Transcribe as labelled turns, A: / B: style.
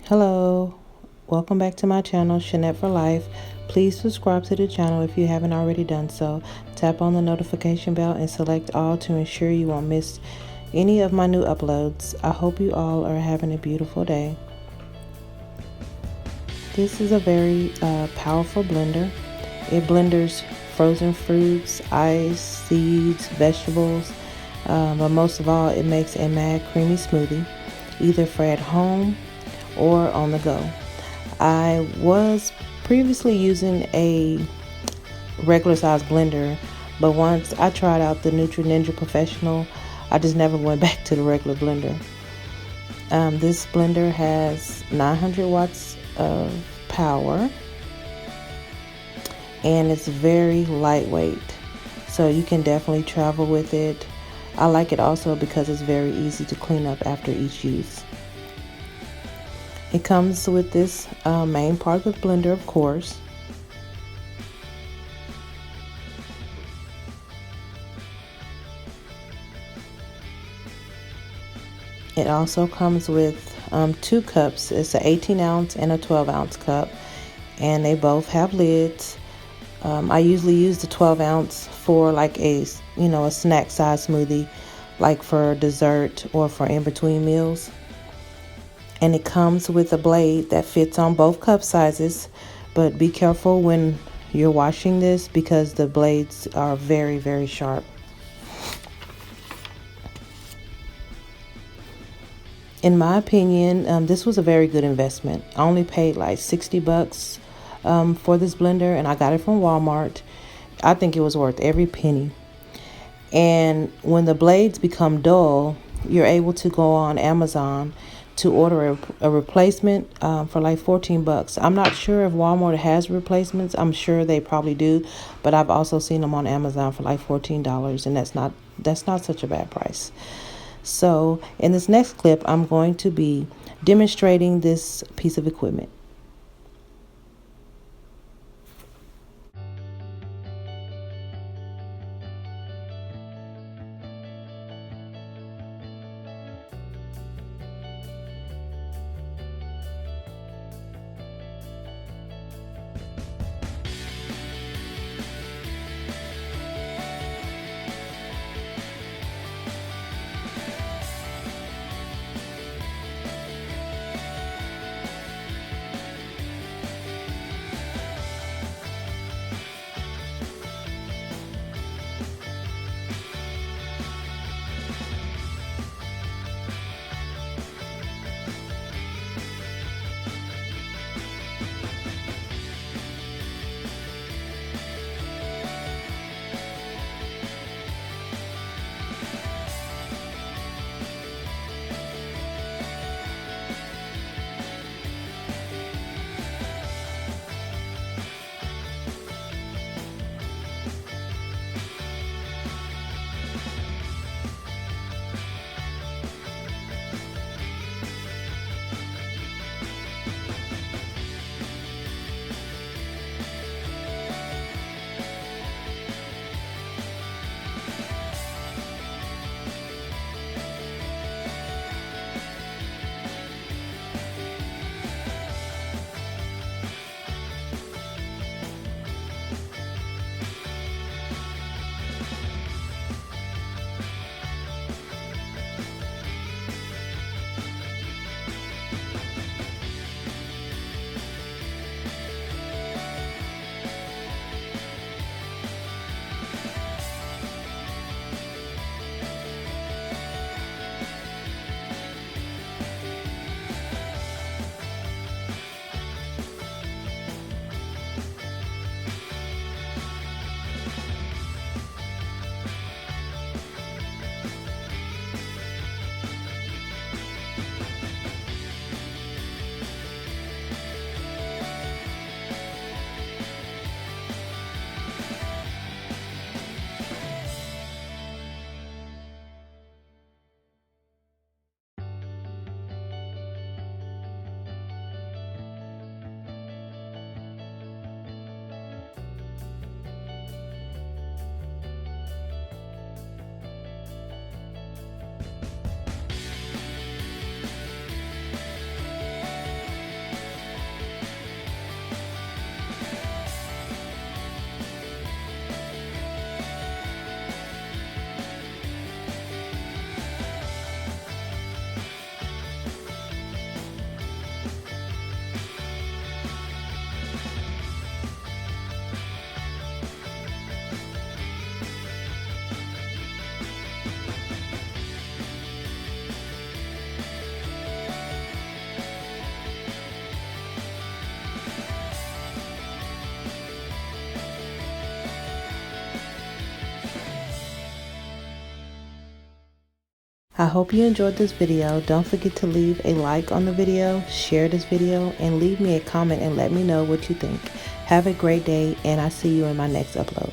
A: Hello, welcome back to my channel, Shanette for Life. Please subscribe to the channel if you haven't already done so. Tap on the notification bell and select all to ensure you won't miss any of my new uploads. I hope you all are having a beautiful day. This is a very powerful blender. It blenders frozen fruits, ice, seeds, vegetables, but most of all, it makes a mad creamy smoothie, either for at home or on the go. I was previously using a regular size blender, but once I tried out the Nutri Professional, I just never went back to the regular blender. This blender has 900 watts of power and it's very lightweight, so you can definitely travel with it. I like it also because it's very easy to clean up after each use. It comes with this main part of the blender, of course. It also comes with 2 cups. It's an 18 ounce and a 12 ounce cup, and they both have lids. I usually use the 12 ounce for like a snack size smoothie, like for dessert or for in between meals. And it comes with a blade that fits on both cup sizes, but be careful when you're washing this because the blades are very, very sharp. In my opinion, this was a very good investment. I only paid like $60 for this blender, and I got it from Walmart. I think it was worth every penny. And when the blades become dull, you're able to go on Amazon to order a replacement for like $14. I'm not sure if Walmart has replacements. I'm sure they probably do, but I've also seen them on Amazon for like $14, and that's not such a bad price. So in this next clip, I'm going to be demonstrating this piece of equipment. I hope you enjoyed this video. Don't forget to leave a like on the video, share this video, and leave me a comment and let me know what you think. Have a great day, and I see you in my next upload.